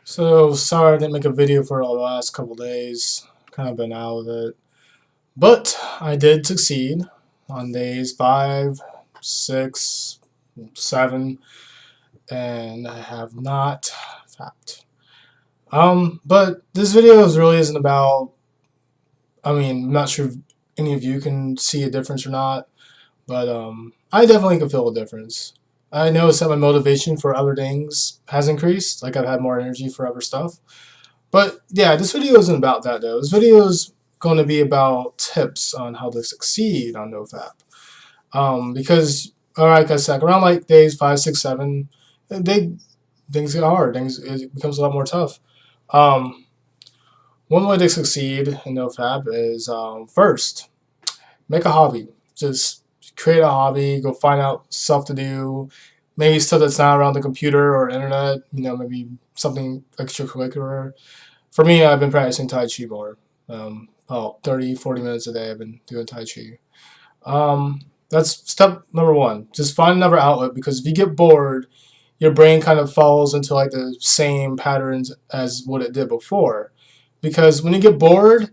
So sorry I didn't make a video for the last couple days. Kind of been out of it. But I did succeed on days 5, 6, 7, and I have not fapped. But this video really isn't about, I'm not sure if any of you can see a difference or not, but I definitely can feel a difference. I noticed that my motivation for other things has increased, like I've had more energy for other stuff. But yeah, this video isn't about that though. This video is going to be about tips on how to succeed on NoFap. Because, like I said, around like days 5, 6, 7, things get hard. It becomes a lot more tough. Um, One way to succeed in NoFap is first, make a hobby. Just create a hobby. Go find out stuff to do. Maybe stuff that's not around the computer or internet. Maybe something extracurricular. For me, I've been practicing Tai Chi more. About 30, 40 minutes a day I've been doing Tai Chi. That's step number one. Just find another outlet, because if you get bored, your brain kind of falls into like the same patterns as what it did before. Because when you get bored,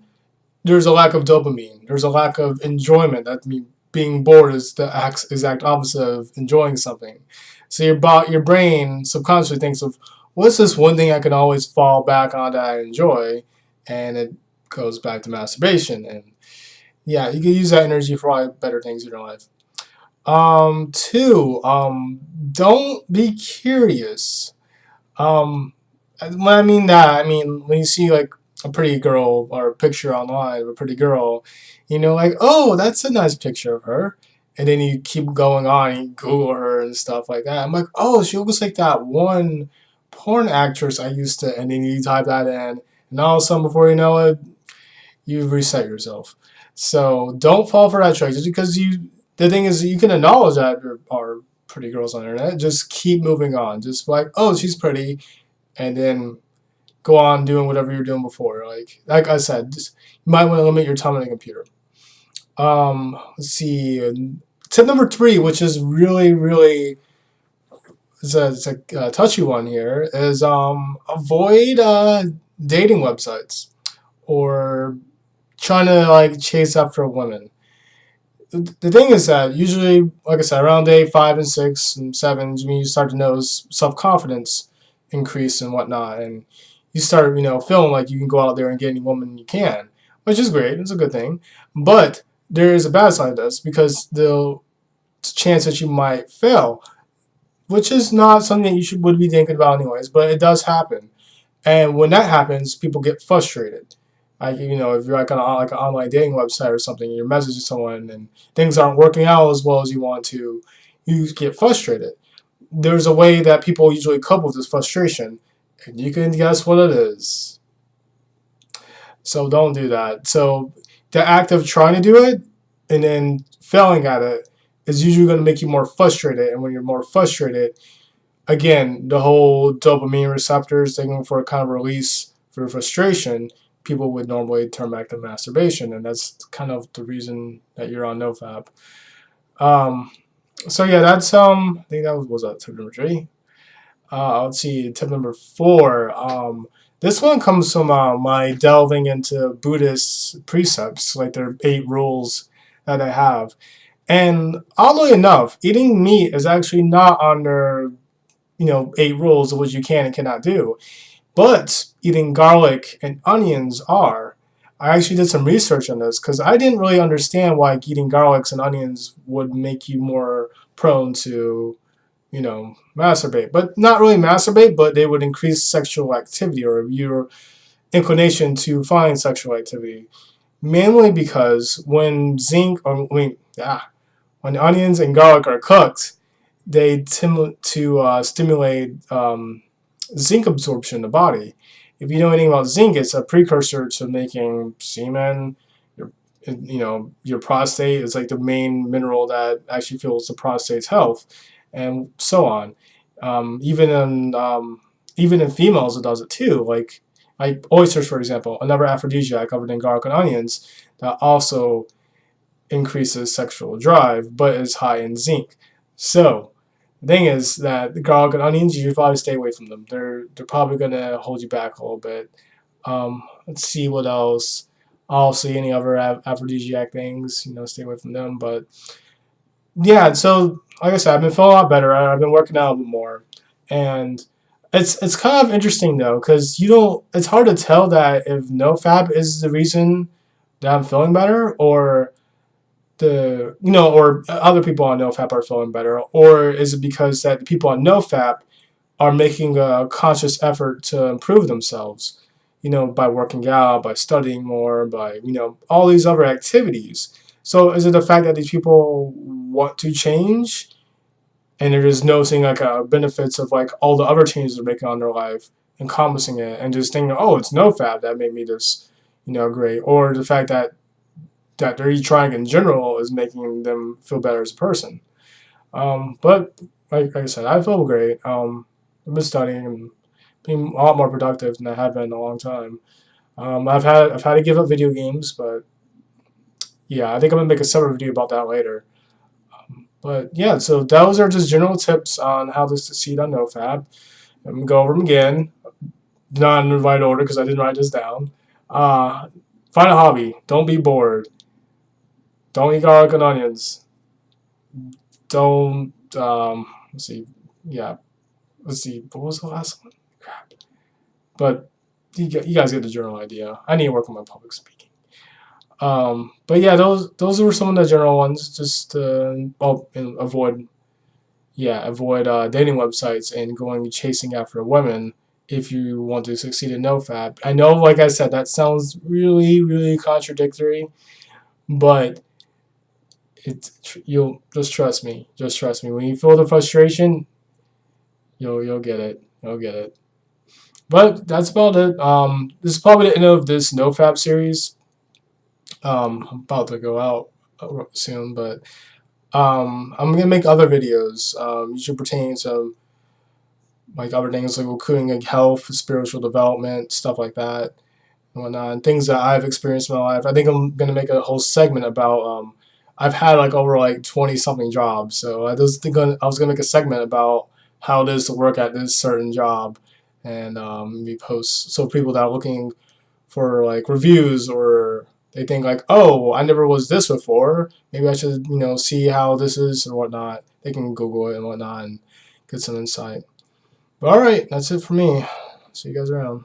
there's a lack of dopamine. There's a lack of enjoyment. That means being bored is the exact opposite of enjoying something. So your brain subconsciously thinks of, what's this one thing I can always fall back on that I enjoy, and it goes back to masturbation. And yeah, you can use that energy for all better things in your life. Two, don't be curious. When I mean that, I mean when you see like a pretty girl or a picture online of a pretty girl, like, oh, that's a nice picture of her. And then you keep going on and you Google her and stuff like that. I'm like, oh, she looks like that one porn actress I used to, and then you type that in, and all of a sudden, before you know it, you've reset yourself. So don't fall for that trick. Just because the thing is, you can acknowledge that there are pretty girls on the internet. Just keep moving on. Just like, oh, she's pretty, and then go on doing whatever you're doing before. Like I said, you might want to limit your time on the computer. Let's see. Tip number 3, which is really it's a touchy one here, is avoid dating websites or trying to like chase after women. The thing is that usually, like I said, around day 5 and 6 and 7 is when you start to notice self-confidence increase and whatnot, and you start feeling like you can go out there and get any woman you can, which is great. It's a good thing, but there is a bad side of this, because the chance that you might fail, which is not something that you would be thinking about anyways, but it does happen. And when that happens, people get frustrated. Like, if you're like on like an online dating website or something, and you're messaging someone and things aren't working out as well as you want to, you get frustrated. There's a way that people usually cope with this frustration, and you can guess what it is. So don't do that. So the act of trying to do it and then failing at it is usually going to make you more frustrated. And when you're more frustrated, again, the whole dopamine receptors thinking for a kind of release for frustration, people would normally turn back to masturbation, and that's kind of the reason that you're on NoFap. So yeah, that's I think that was tip number 3. Let's see, tip number 4. This one comes from my delving into Buddhist precepts, like their 8 rules that I have. And oddly enough, eating meat is actually not on their 8 rules of what you can and cannot do. But eating garlic and onions are. I actually did some research on this, because I didn't really understand why eating garlics and onions would make you more prone to, masturbate. But not really masturbate, but they would increase sexual activity, or your inclination to find sexual activity. Mainly because when when onions and garlic are cooked, they tend to stimulate zinc absorption in the body. If you know anything about zinc, it's a precursor to making semen. Your prostate is like the main mineral that actually fuels the prostate's health, and so on. Even in females, it does it too. Like oysters, for example, another aphrodisiac covered in garlic and onions that also increases sexual drive, but is high in zinc. So The thing is that the garlic and onions, you should probably stay away from them. They're probably gonna hold you back a little bit. Let's see what else. Also, any other aphrodisiac things, stay away from them. But yeah, so like I said, I've been feeling a lot better. I've been working out a bit more, and it's kind of interesting though, because you don't. It's hard to tell that if no-fap is the reason that I'm feeling better, or or other people on no-fap are feeling better, or is it because that the people on no-fap are making a conscious effort to improve themselves, by working out, by studying more, by, all these other activities. So is it the fact that these people want to change and they're just noticing like benefits of like all the other changes they're making on their life, encompassing it, and just thinking, oh, it's no fab that made me this, great, or the fact that they're trying in general is making them feel better as a person. But like I said, I feel great. I've been studying and being a lot more productive than I have been in a long time. I've had to give up video games, but yeah, I think I'm gonna make a separate video about that later. But yeah, so those are just general tips on how to succeed on NoFap. I'm gonna go over them again, not in the right order because I didn't write this down. Uh, Find a hobby. Don't be bored. Don't eat garlic and onions. Don't let's see. Yeah, let's see. What was the last one? Crap. But you guys get the general idea. I need to work on my public speaking. But yeah, those were some of the general ones. Just avoid dating websites and going chasing after women if you want to succeed in NoFap. I know, like I said, that sounds really, really contradictory, but you'll just trust me. Just trust me. When you feel the frustration, you'll get it. You'll get it. But that's about it. This is probably the end of this NoFap series. I'm about to go out soon, but I'm gonna make other videos. Usually pertaining to like other things like including like health, spiritual development, stuff like that, and whatnot, and things that I've experienced in my life. I think I'm gonna make a whole segment about. I've had like over like 20 something jobs, so I was gonna make a segment about how it is to work at this certain job, and maybe post so people that are looking for like reviews or they think like, oh, I never was this before. Maybe I should, see how this is or whatnot. They can Google it and whatnot and get some insight. But all right, that's it for me. See you guys around.